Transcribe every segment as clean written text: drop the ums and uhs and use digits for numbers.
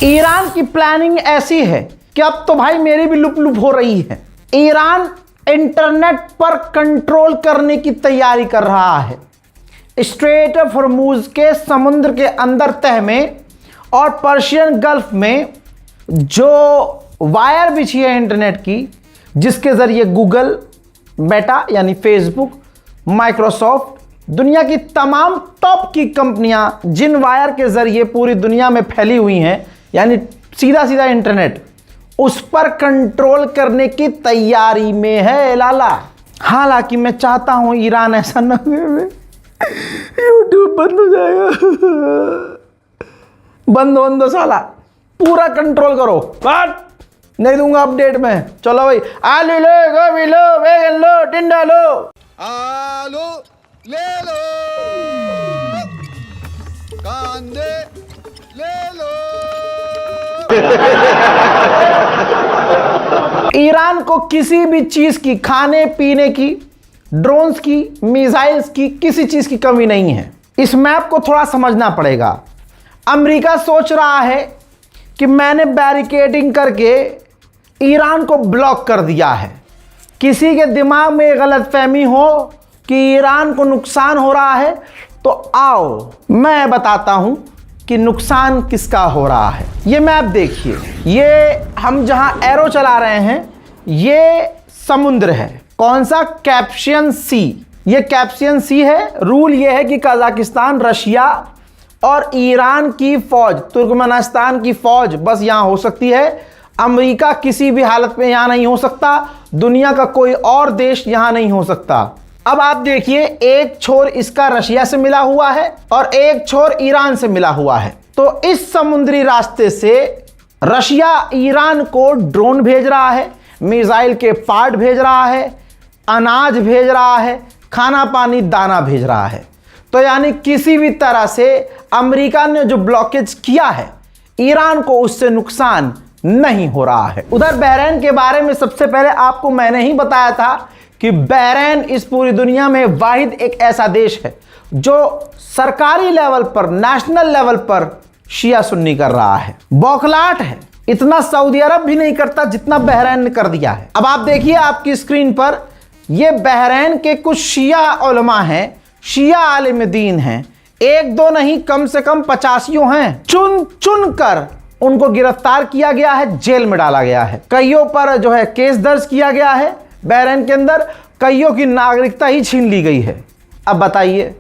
Iran की planning ऐसी है कि अब तो भाई मेरी भी लुप लुप हो रही है। ईरान इंटरनेट पर कंट्रोल करने की तैयारी कर रहा है। स्ट्रेट ऑफ हॉर्मूज के समुद्र के अंदर तह में और पर्शियन गल्फ में जो वायर बिछी है इंटरनेट की, जिसके जरिए गूगल, मेटा यानी फेसबुक, माइक्रोसॉफ्ट, दुनिया की तमाम टॉप की कंपनियां जिन वायर के जरिए पूरी दुनिया में फैली हुई हैं, यानी सीधा सीधा इंटरनेट, उस पर कंट्रोल करने की तैयारी में है लाला। हालांकि मैं चाहता हूं ईरान ऐसा न करे, यूट्यूब बंद हो जाएगा। बंद हो साला, पूरा कंट्रोल करो। बात नहीं दूंगा अपडेट में। चलो भाई, आलू लो, गोभी लो, बैगन लो, टिंडा लो, आलू ले लो, कांदे ले लो। ईरान को किसी भी चीज की, खाने पीने की, ड्रोन्स की, मिसाइल्स की, किसी चीज की कमी नहीं है। इस मैप को थोड़ा समझना पड़ेगा। अमेरिका सोच रहा है कि मैंने बैरिकेडिंग करके ईरान को ब्लॉक कर दिया है। किसी के दिमाग में गलतफहमी हो कि ईरान को नुकसान हो रहा है, तो आओ मैं बताता हूं कि नुकसान किसका हो रहा है। ये मैप देखिए, ये हम जहां एरो चला रहे हैं ये समुद्र है। कौन सा? कैस्पियन सी। ये कैस्पियन सी है। रूल ये है कि कजाकिस्तान, रशिया और ईरान की फौज, तुर्कमेनिस्तान की फौज बस यहां हो सकती है। अमेरिका किसी भी हालत में यहां नहीं हो सकता। दुनिया का कोई और देश यहां नहीं हो सकता। अब आप देखिए, एक छोर इसका रशिया से मिला हुआ है और एक छोर ईरान से मिला हुआ है। तो इस समुद्री रास्ते से रशिया ईरान को ड्रोन भेज रहा है, मिसाइल के पार्ट भेज रहा है, अनाज भेज रहा है, खाना पानी दाना भेज रहा है। तो यानी किसी भी तरह से अमेरिका ने जो ब्लॉकेज किया है, ईरान को उससे नुकसान नहीं हो रहा है। उधर बहरीन के बारे में सबसे पहले आपको मैंने ही बताया था कि बहरीन इस पूरी दुनिया में वाहिद एक ऐसा देश है जो सरकारी लेवल पर, नेशनल लेवल पर शिया सुन्नी कर रहा है। बौखलाहट है। इतना सऊदी अरब भी नहीं करता जितना बहरीन ने कर दिया है। अब आप देखिए आपकी स्क्रीन पर, ये बहरीन के कुछ शिया उलमा हैं, शिया आलिम दीन हैं। एक दो नहीं, कम से कम 85 हैं। चुन चुन कर उनको गिरफ्तार किया गया है, जेल में डाला गया है। कईयों पर जो है केस दर्ज किया गया है बहरीन के अंदर। कईयों की नागरिकता ही छीन ली गई है। अब बताइए,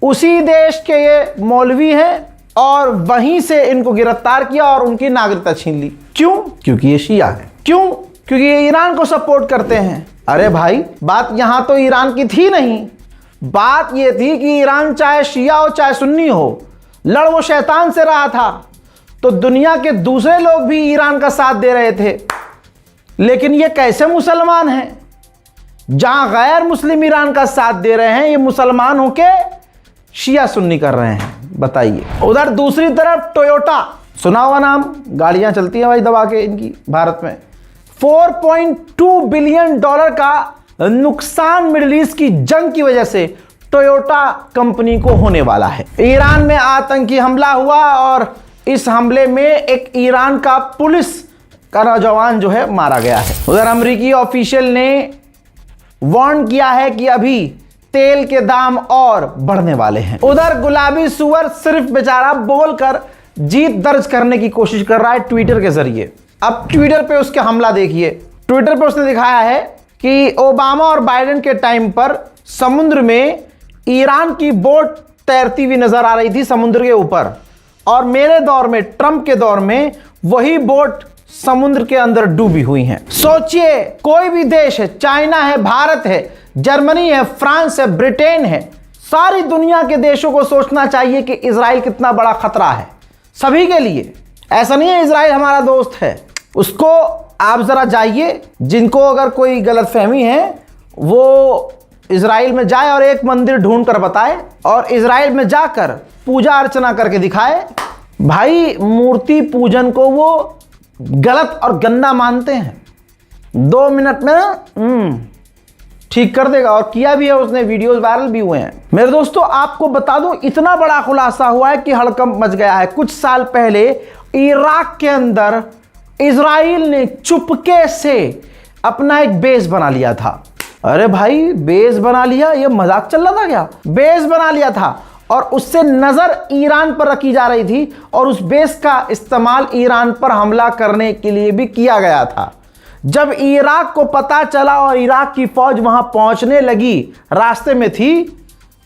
उसी देश के ये मौलवी हैं और वहीं से इनको गिरफ्तार किया और उनकी नागरिकता छीन ली। क्यों? क्योंकि ये शिया है। क्यों? क्योंकि ये ईरान को सपोर्ट करते हैं। अरे भाई, बात यहां तो ईरान की थी नहीं। बात ये थी कि ईरान चाहे शिया हो चाहे सुन्नी हो, लड़ वो शैतान से रहा था। तो दुनिया के दूसरे लोग भी ईरान का साथ दे रहे थे। लेकिन ये कैसे मुसलमान हैं? जहां गैर मुस्लिम ईरान का साथ दे रहे हैं, ये मुसलमान होके शिया सुन्नी कर रहे हैं। बताइए। उधर दूसरी तरफ टोयोटा, सुना हुआ नाम, गाड़ियां चलती हैं भाई दबा के इनकी भारत में। $4.2 बिलियन का नुकसान मिडिल ईस्ट की जंग की वजह से टोयोटा कंपनी को होने वाला है। ईरान में आतंकी हमला हुआ और इस हमले में एक ईरान का पुलिस का नौजवान जो है मारा गया है। उधर अमेरिकी ऑफिशियल ने वार्न किया है कि अभी तेल के दाम और बढ़ने वाले हैं। उधर गुलाबी सुअर सिर्फ बेचारा बोलकर जीत दर्ज करने की कोशिश कर रहा है ट्विटर के जरिए। अब ट्विटर पे उसके हमला देखिए। ट्विटर पे उसने दिखाया है कि ओबामा और बाइडेन के टाइम पर समुद्र में ईरान की बोट तैरती हुई नजर आ रही थी समुद्र के ऊपर, और मेरे दौर में, ट्रंप के दौर में, वही बोट समुद्र के अंदर डूबी हुई हैं। सोचिए, कोई भी देश है, चाइना है, भारत है, जर्मनी है, फ्रांस है, ब्रिटेन है, सारी दुनिया के देशों को सोचना चाहिए कि इजराइल कितना बड़ा खतरा है सभी के लिए। ऐसा नहीं है इजराइल हमारा दोस्त है। उसको आप जरा जाइए, जिनको अगर कोई गलतफहमी है वो इजराइल में जाए और एक मंदिर ढूंढ कर बताए और इजराइल में जाकर पूजा अर्चना करके दिखाए। भाई, मूर्ति पूजन को वो गलत और गंदा मानते हैं। 2 मिनट में ठीक कर देगा, और किया भी है उसने, वीडियोस वायरल भी हुए हैं। मेरे दोस्तों आपको बता दूं, इतना बड़ा खुलासा हुआ है कि हड़कंप मच गया है। कुछ साल पहले इराक के अंदर इजराइल ने चुपके से अपना एक बेस बना लिया था। अरे भाई बेस बना लिया, ये मजाक चल रहा था क्या? बेस बना लिया था और उससे नजर ईरान पर रखी जा रही थी, और उस बेस का इस्तेमाल ईरान पर हमला करने के लिए भी किया गया था। जब इराक को पता चला और इराक की फौज वहां पहुंचने लगी, रास्ते में थी,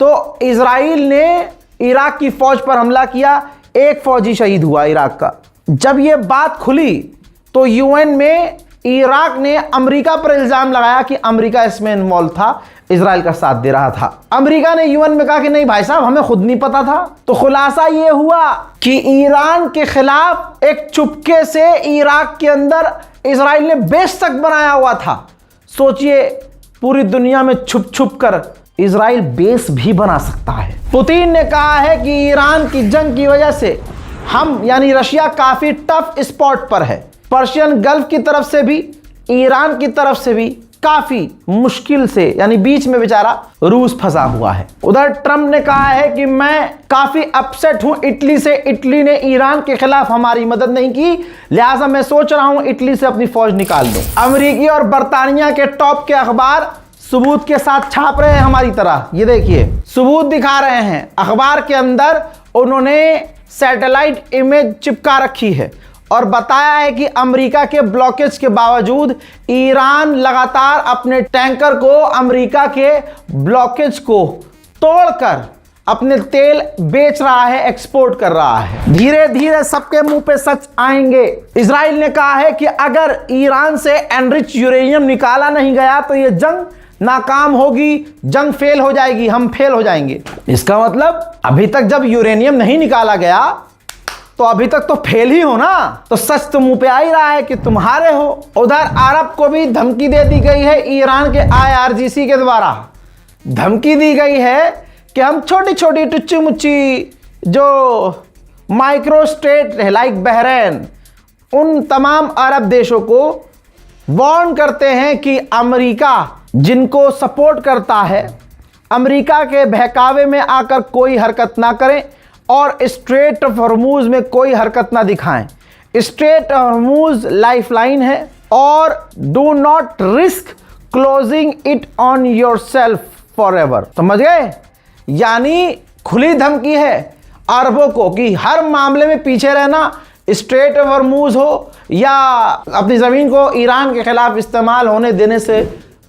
तो इजराइल ने इराक की फौज पर हमला किया। एक फौजी शहीद हुआ इराक का। जब यह बात खुली तो यूएन में इराक ने अमेरिका पर इल्जाम लगाया कि अमेरिका इसमें इन्वॉल्व था, इजराइल का साथ दे रहा था। अमेरिका ने यूएन में कहा कि नहीं भाई साहब, हमें खुद नहीं पता था। तो खुलासा यह हुआ कि ईरान के खिलाफ एक चुपके से इराक के अंदर इजराइल ने बेस तक बनाया हुआ था। सोचिए, पूरी दुनिया में छुप छुप कर इजराइल बेस भी बना सकता है। पुतिन ने कहा है कि ईरान की जंग की वजह से हम यानी रशिया काफी टफ स्पॉट पर है। पर्शियन गल्फ की तरफ से भी, ईरान की तरफ से भी काफी मुश्किल से, यानी बीच में बेचारा रूस फंसा हुआ है। उधर ट्रंप ने कहा है कि मैं काफी अपसेट हूं इटली से, इटली ने ईरान के खिलाफ हमारी मदद नहीं की, लिहाजा मैं सोच रहा हूं इटली से अपनी फौज निकाल दूं। अमेरिकी और बर्तानिया के टॉप के अखबार सबूत के साथ छाप रहे हैं हमारी तरह। ये देखिए, सबूत दिखा रहे हैं। अखबार के अंदर उन्होंने सैटेलाइट इमेज चिपका रखी है और बताया है कि अमेरिका के ब्लॉकेज के बावजूद ईरान लगातार अपने टैंकर को अमेरिका के ब्लॉकेज को तोड़कर अपने तेल बेच रहा है, एक्सपोर्ट कर रहा है। धीरे धीरे सबके मुंह पे सच आएंगे। इजराइल ने कहा है कि अगर ईरान से एनरिच यूरेनियम निकाला नहीं गया तो यह जंग नाकाम होगी, जंग फेल हो जाएगी, हम फेल हो जाएंगे। इसका मतलब अभी तक जब यूरेनियम नहीं निकाला गया तो अभी तक तो फेल ही हो ना। तो सच तो मुंह पे आ ही रहा है कि तुम्हारे हो। उधर अरब को भी धमकी दे दी गई है ईरान के IRGC के द्वारा। धमकी दी गई है कि हम छोटी छोटी टुच्ची मुच्ची जो माइक्रो स्टेट है लाइक बहरीन, उन तमाम अरब देशों को वार्न करते हैं कि अमेरिका जिनको सपोर्ट करता है, अमेरिका के बहकावे में आकर कोई हरकत ना करें और स्ट्रेट ऑफ हॉर्मूज में कोई हरकत ना दिखाएं। स्ट्रेट ऑफ हॉर्मूज लाइफलाइन है और do not risk closing it on yourself forever. समझ गए? यानी खुली धमकी है अरबों को कि हर मामले में पीछे रहना, स्ट्रेट ऑफ हॉर्मूज हो या अपनी जमीन को ईरान के खिलाफ इस्तेमाल होने देने से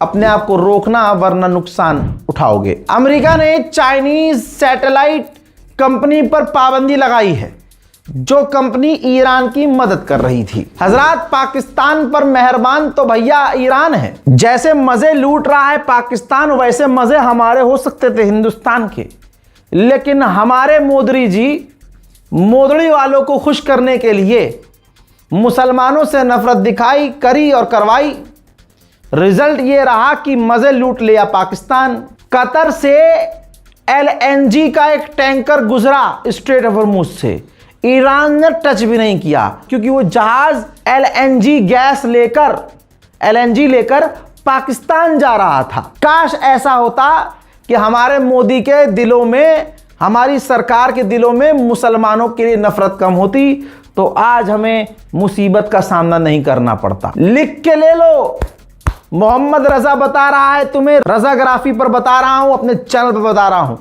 अपने आप को रोकना, वरना नुकसान उठाओगे। अमेरिका ने चाइनीज सैटेलाइट कंपनी पर पाबंदी लगाई है, जो कंपनी ईरान की मदद कर रही थी। हजरात, पाकिस्तान पर मेहरबान तो भैया ईरान है। जैसे मजे लूट रहा है पाकिस्तान, वैसे मजे हमारे हो सकते थे हिंदुस्तान के, लेकिन हमारे मोदी जी मोदड़ी वालों को खुश करने के लिए मुसलमानों से नफरत दिखाई, करी और करवाई। रिजल्ट ये रहा कि मजे लूट लिया पाकिस्तान। कतर से LNG का एक टैंकर गुजरा स्ट्रेट ऑफ हॉर्मूज से, ईरान ने टच भी नहीं किया, क्योंकि वो जहाज LNG गैस लेकर पाकिस्तान जा रहा था। काश ऐसा होता कि हमारे मोदी के दिलों में, हमारी सरकार के दिलों में मुसलमानों के लिए नफरत कम होती, तो आज हमें मुसीबत का सामना नहीं करना पड़ता। लिख के ले लो, मोहम्मद रजा बता रहा है तुम्हें, रजाग्राफी पर बता रहा हूं, अपने चैनल पर बता रहा हूं।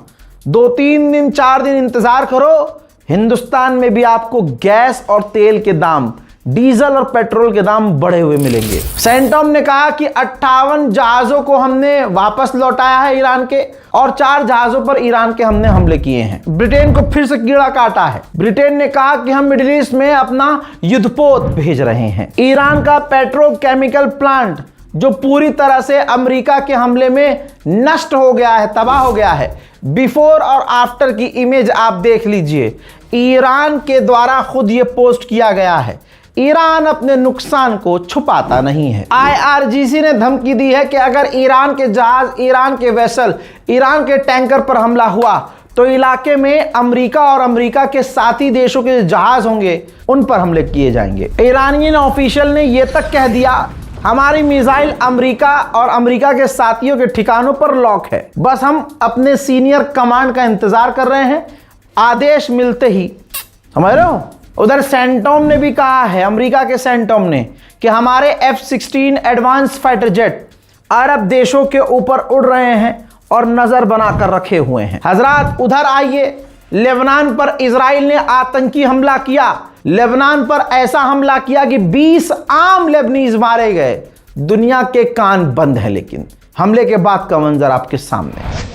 2-3 दिन 4 दिन इंतजार करो, हिंदुस्तान में भी आपको गैस और तेल के दाम, डीजल और पेट्रोल के दाम बढ़े हुए मिलेंगे। सेंटॉम ने कहा कि 58 जहाजों को हमने वापस लौटाया है ईरान के, और 4 जहाजों पर ईरान के हमने हमले किए हैं। ब्रिटेन को फिर से कीड़ा काटा है। ब्रिटेन ने कहा कि हम मिडिल ईस्ट में अपना युद्धपोत भेज रहे हैं। ईरान का पेट्रोकेमिकल प्लांट जो पूरी तरह से अमेरिका के हमले में नष्ट हो गया है, तबाह हो गया है। बिफोर और आफ्टर की इमेज आप देख लीजिए, ईरान के द्वारा खुद ये पोस्ट किया गया है। ईरान अपने नुकसान को छुपाता नहीं है। IRGC ने धमकी दी है कि अगर ईरान के जहाज, ईरान के वेसल, ईरान के टैंकर पर हमला हुआ तो इलाके में अमेरिका और अमेरिका के साथी देशों के जहाज होंगे उन पर हमले किए जाएंगे। ईरानियन ऑफिशियल ने यह तक कह दिया हमारी मिसाइल अमेरिका और अमेरिका के साथियों के ठिकानों पर लॉक है। बस हम अपने सीनियर कमांड का इंतजार कर रहे हैं, आदेश मिलते ही। समझ रहे हो? उधर सेंटोम ने भी कहा है, अमेरिका के सेंटोम ने, कि हमारे F-16 एडवांस फाइटर जेट अरब देशों के ऊपर उड़ रहे हैं और नजर बनाकर रखे हुए हैं। हजरात उधर आइए, लेबनान पर इजराइल ने आतंकी हमला किया। लेबनान पर ऐसा हमला किया कि 20 आम लेबनीज मारे गए। दुनिया के कान बंद हैं, लेकिन हमले के बाद का मंजर आपके सामने है।